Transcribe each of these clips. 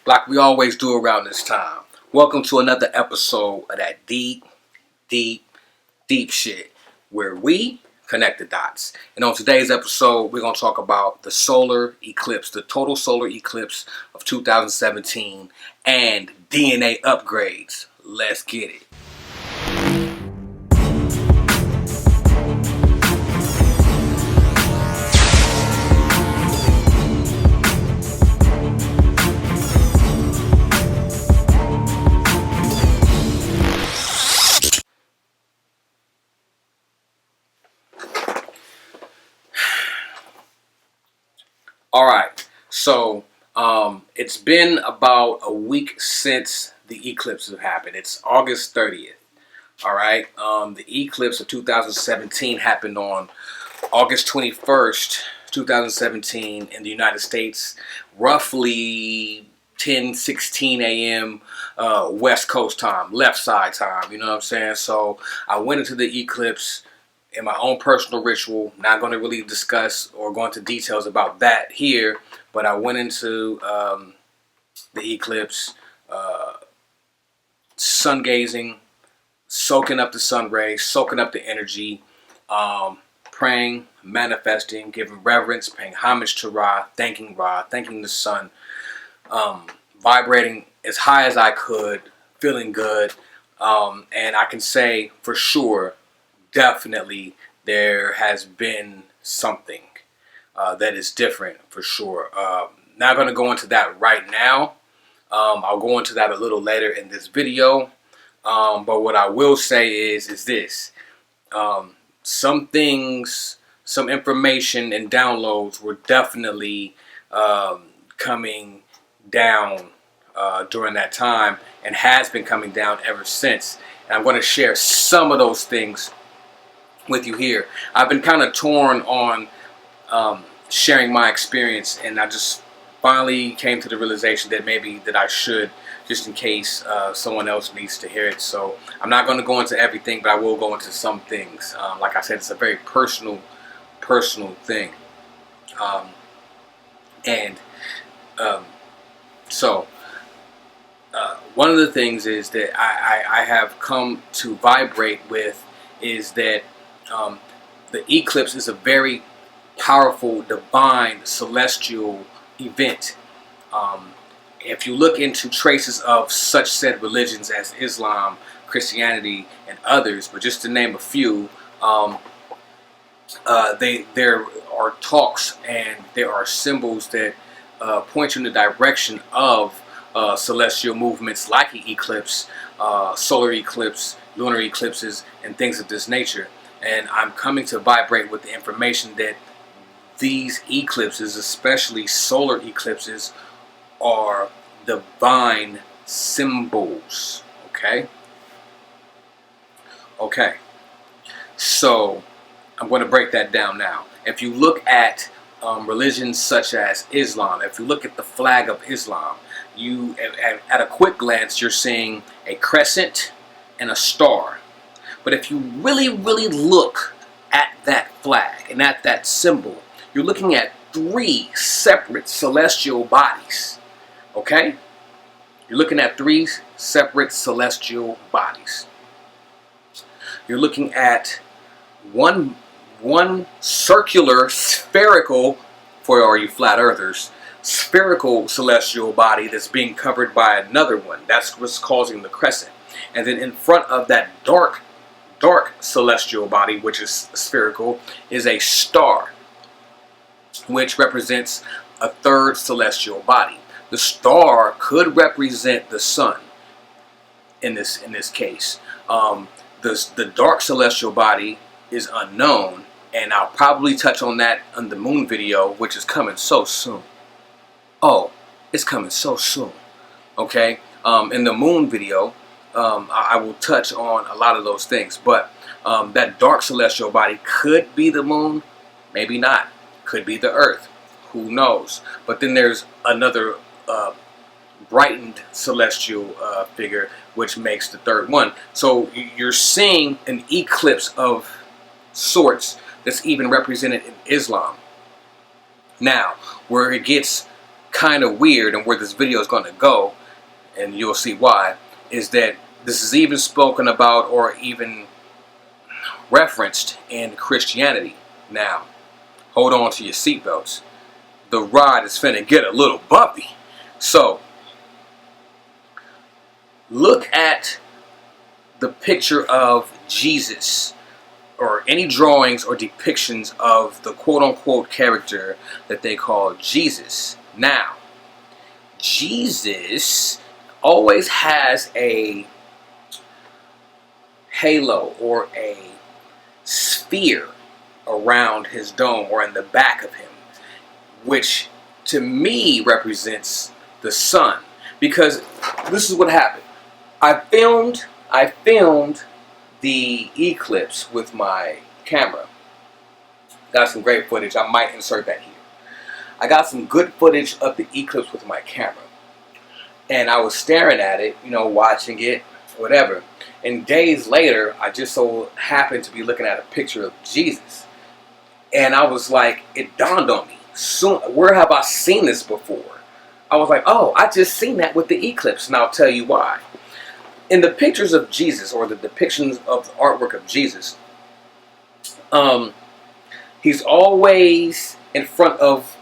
like we always do around this time. Welcome to another episode of that deep shit where we connect the dots. And on today's episode, we're going to talk about the solar eclipse, the total solar eclipse of 2017 and DNA upgrades. Let's get it. All right, so it's been about a week since the eclipse has happened. It's August 30th. All right, the eclipse of 2017 happened on August 21st, 2017 in the United States, roughly 10:16 a.m. West Coast time, left side time. You know what I'm saying? So I went into the eclipse in my own personal ritual. Not going to really discuss or go into details about that here, but I went into the eclipse, sun gazing, soaking up the sun rays, soaking up the energy, praying, manifesting, giving reverence, paying homage to Ra, thanking the sun, vibrating as high as I could, feeling good, and I can say for sure, definitely there has been something that is different for sure. Not going to go into that right now. I'll go into that a little later in this video. But what I will say is this. Some things, some information and downloads were definitely coming down during that time and has been coming down ever since. And I'm going to share some of those things with you here. I've been kind of torn on sharing my experience, and I just finally came to the realization that maybe that I should, just in case someone else needs to hear it. So I'm not going to go into everything, but I will go into some things. Like I said, it's a very personal thing. So one of the things is that I have come to vibrate with is that the eclipse is a very powerful, divine, celestial event. If you look into traces of such said religions as Islam, Christianity, and others, but just to name a few, there are talks and there are symbols that point you in the direction of celestial movements like the eclipse, solar eclipse, lunar eclipses, and things of this nature. And I'm coming to vibrate with the information that these eclipses, especially solar eclipses, are divine symbols. Okay. So I'm going to break that down now. If you look at religions such as Islam, if you look at the flag of Islam, you at a quick glance you're seeing a crescent and a star. But if you really look at that flag and at that symbol, you're looking at three separate celestial bodies. Okay? You're looking at three separate celestial bodies. You're looking at one circular, spherical, for all you flat earthers, spherical celestial body that's being covered by another one. That's what's causing the crescent. And then in front of that dark celestial body, which is spherical, is a star, which represents a third celestial body. The star could represent the sun in this case. The dark celestial body is unknown, and I'll probably touch on that on the moon video, which is coming so soon. Oh, it's coming so soon. Okay, in the moon video, I will touch on a lot of those things, but that dark celestial body could be the moon, maybe not. Could be the earth, who knows? But then there's another brightened celestial figure, which makes the third one. So you're seeing an eclipse of sorts that's even represented in Islam. Now, where it gets kind of weird, and where this video is going to go, and you'll see why, is that this is even spoken about or even referenced in Christianity. Now, hold on to your seatbelts. The ride is finna get a little bumpy. So, look at the picture of Jesus, or any drawings or depictions of the quote-unquote character that they call Jesus. Now, Jesus always has a halo or a sphere around his dome or in the back of him, which to me represents the sun. Because this is what happened. I filmed the eclipse with my camera. Got some great footage. I might insert that here. I got some good footage of the eclipse with my camera. And I was staring at it, you know, watching it, whatever. And days later, I just so happened to be looking at a picture of Jesus. And I was like, it dawned on me. Where have I seen this before? I was like, oh, I just seen that with the eclipse. And I'll tell you why. In the pictures of Jesus, or the depictions of the artwork of Jesus, he's always in front of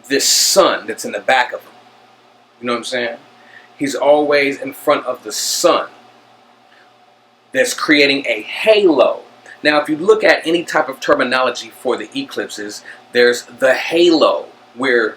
this sun that's in the back of him. You know what I'm saying? He's always in front of the sun that's creating a halo. Now, if you look at any type of terminology for the eclipses, there's the halo, where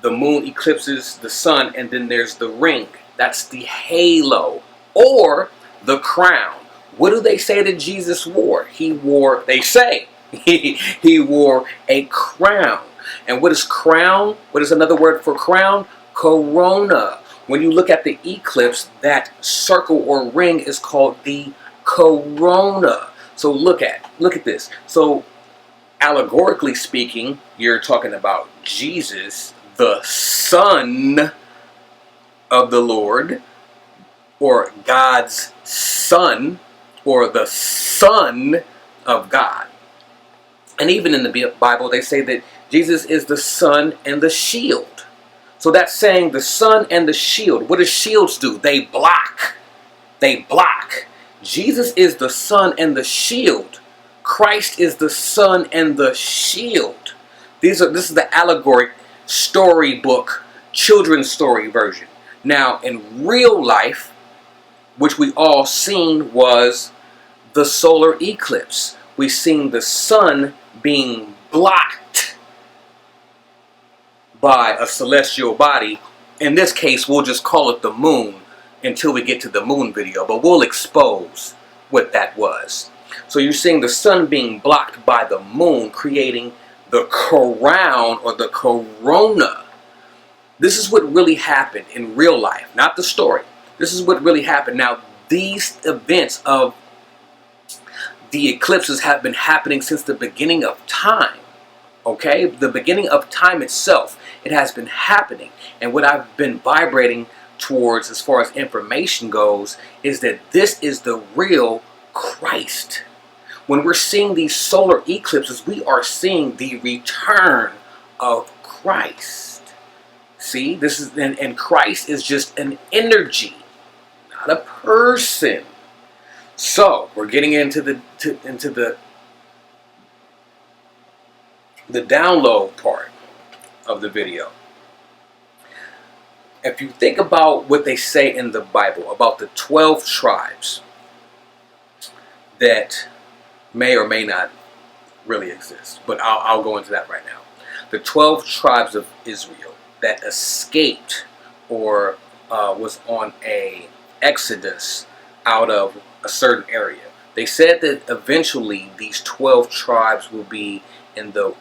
the moon eclipses the sun, and then there's the ring. That's the halo. Or the crown. What do they say that Jesus wore? They say, he wore a crown. And what is crown? What is another word for crown? Corona. When you look at the eclipse, that circle or ring is called the corona. So look at this. So allegorically speaking, you're talking about Jesus, the Son of the Lord, or God's Son, or the Son of God. And even in the Bible, they say that Jesus is the sun and the shield. So that's saying the sun and the shield. What do shields do? They block. They block. Jesus is the sun and the shield. Christ is the sun and the shield. This is the allegoric storybook, children's story version. Now, in real life, which we all seen, was the solar eclipse. We seen the sun being blocked by a celestial body. In this case, we'll just call it the moon until we get to the moon video, but we'll expose what that was. So you're seeing the sun being blocked by the moon, creating the crown or the corona. This is what really happened in real life, not the story. This is what really happened. Now, these events of the eclipses have been happening since the beginning of time. Okay? The beginning of time itself, it has been happening. And what I've been vibrating towards as far as information goes is that this is the real Christ. When we're seeing these solar eclipses, we are seeing the return of Christ. See, this is, and Christ is just an energy, not a person. So we're getting into the download part of the video. If you think about what they say in the Bible about the 12 tribes that may or may not really exist, but I'll go into that right now. The 12 tribes of Israel that escaped or was on a exodus out of a certain area. They said that eventually these 12 tribes will be in the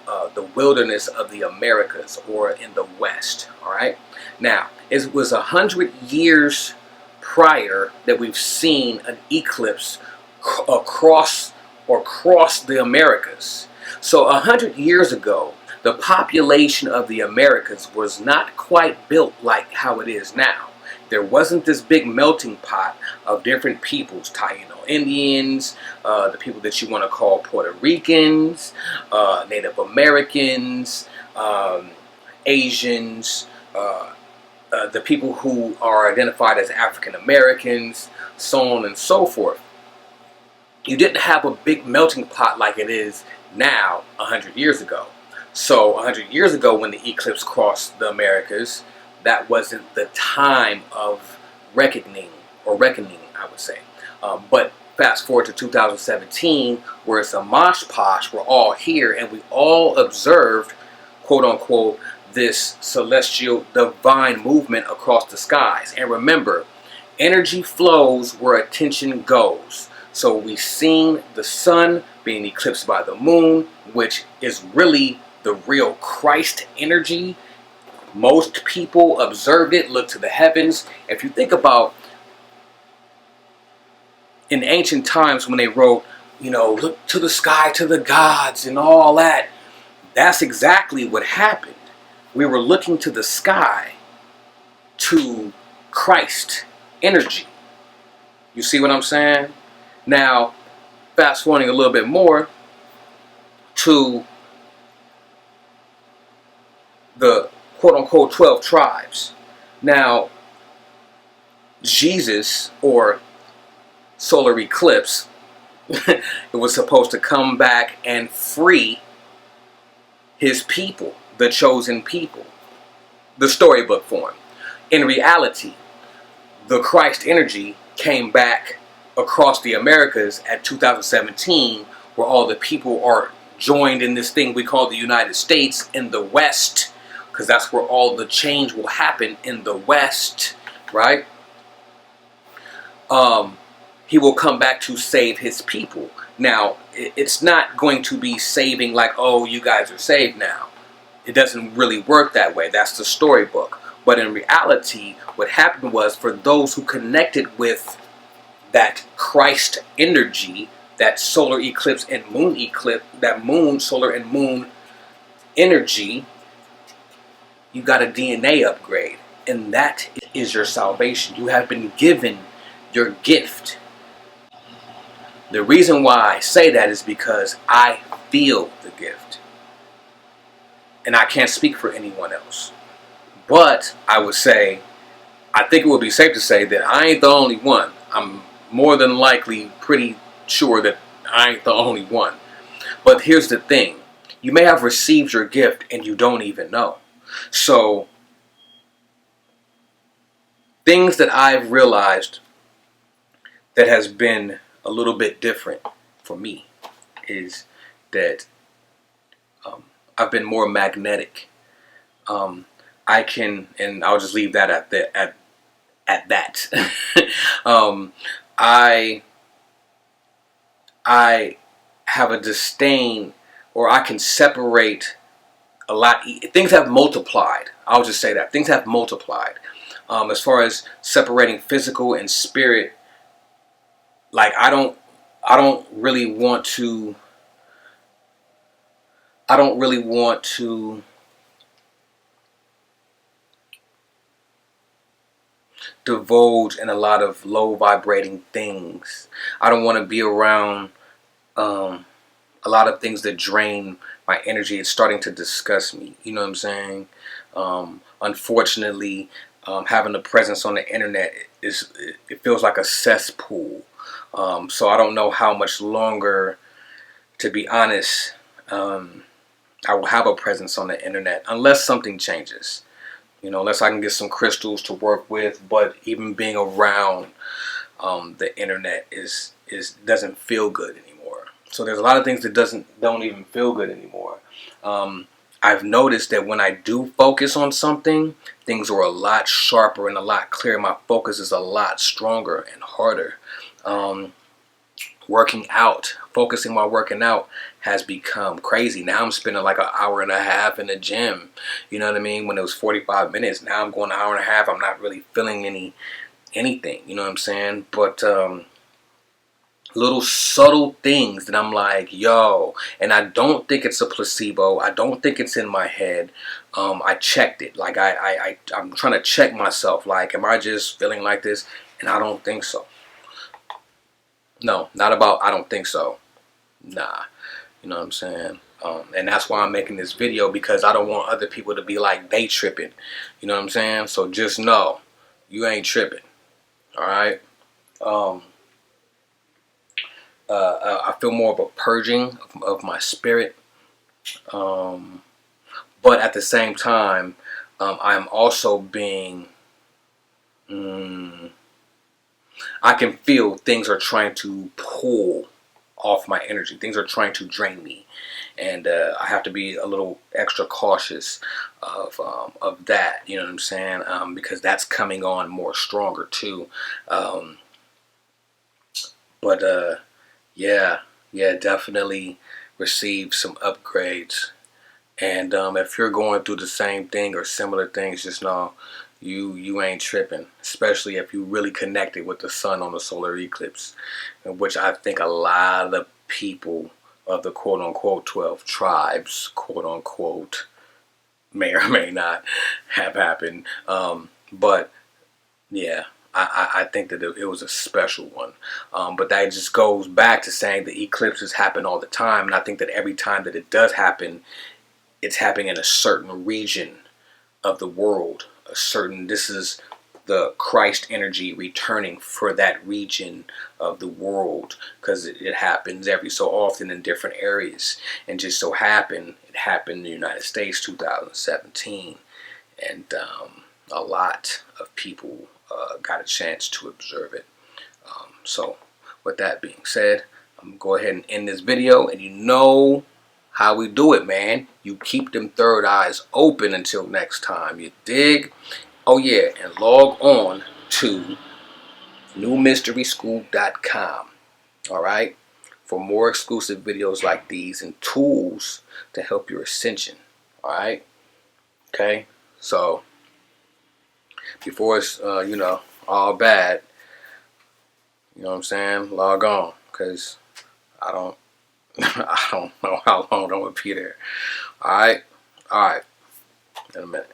wilderness of the Americas, or in the West. All right. Now, it was 100 years prior that we've seen an eclipse across the Americas. So 100 years ago, the population of the Americas was not quite built like how it is now. There wasn't this big melting pot of different peoples, Taino Indians, the people that you want to call Puerto Ricans, Native Americans, Asians, the people who are identified as African Americans, so on and so forth. You didn't have a big melting pot like it is now 100 years ago. So 100 years ago when the eclipse crossed the Americas, that wasn't the time of reckoning, I would say. But fast forward to 2017, where it's a mosh posh, we're all here and we all observed, quote unquote, this celestial divine movement across the skies. And remember, energy flows where attention goes. So we've seen the sun being eclipsed by the moon, which is really the real Christ energy. Most people observed it, looked to the heavens. If you think about in ancient times when they wrote, look to the sky, to the gods and all that, that's exactly what happened. We were looking to the sky to Christ energy. You see what I'm saying? Now, fast forwarding a little bit more to the quote-unquote 12 tribes. Now, Jesus, or solar eclipse, it was supposed to come back and free his people, the chosen people, the storybook form. In reality, the Christ energy came back across the Americas at 2017, where all the people are joined in this thing we call the United States in the West, because that's where all the change will happen, in the West, right? He will come back to save his people. Now, it's not going to be saving like, oh, you guys are saved now. It doesn't really work that way. That's the storybook. But in reality, what happened was, for those who connected with that Christ energy, that solar eclipse and moon eclipse, that moon, solar and moon energy, you got a DNA upgrade. And that is your salvation. You have been given your gift. The reason why I say that is because I feel the gift. And I can't speak for anyone else. But I would say, I think it would be safe to say that I ain't the only one. I'm more than likely pretty sure that I ain't the only one. But here's the thing. You may have received your gift and you don't even know. So, things that I've realized that has been a little bit different for me is that I've been more magnetic. I can, and I'll just leave that at that. I have a disdain, or I can separate a lot. Things have multiplied. I'll just say that things have multiplied. As far as separating physical and spirit, like I don't really want to divulge in a lot of low vibrating things. I don't want to be around a lot of things that drain my energy. It's starting to disgust me. You know what I'm saying? Unfortunately, having a presence on the internet it feels like a cesspool. So I don't know how much longer, to be honest, I will have a presence on the internet unless something changes. Unless I can get some crystals to work with. But even being around the internet doesn't feel good anymore. So there's a lot of things that don't even feel good anymore. I've noticed that when I do focus on something, things are a lot sharper and a lot clearer. My focus is a lot stronger and harder. Working out, focusing while working out has become crazy. Now I'm spending like an hour and a half in the gym. You know what I mean? When it was 45 minutes, now I'm going an hour and a half. I'm not really feeling anything. You know what I'm saying? But little subtle things that I'm like, yo, and I don't think it's a placebo. I don't think it's in my head. I checked it. Like I'm trying to check myself. Like, am I just feeling like this? And I don't think so. No, not about I don't think so. Nah. You know what I'm saying? And that's why I'm making this video, because I don't want other people to be like they tripping. You know what I'm saying? So just know you ain't tripping. All right. I feel more of a purging of my spirit, but at the same time, I'm also being. I can feel things are trying to pull off my energy. Things are trying to drain me, and I have to be a little extra cautious of that. You know what I'm saying? Because that's coming on more stronger too. But yeah, definitely receive some upgrades. And if you're going through the same thing or similar things, just know you ain't tripping. Especially if you really connected with the sun on the solar eclipse, which I think a lot of people of the quote unquote 12 tribes, quote unquote, may or may not have happened. But yeah, I think that it was a special one. But that just goes back to saying the eclipses happen all the time. And I think that every time that it does happen, it's happening in a certain region of the world. This is the Christ energy returning for that region of the world, because it happens every so often in different areas. And just so happened, it happened in the United States 2017. And a lot of people got a chance to observe it. So with that being said, I'm going to go ahead and end this video. And you know how we do it, man. You keep them third eyes open until next time. You dig? Oh yeah, and log on to newmysteryschool.com. All right, for more exclusive videos like these and tools to help your ascension. All right. Okay. So before it's all bad, you know what I'm saying? Log on, because I don't I don't know how long I'm gonna be there. All right. In a minute.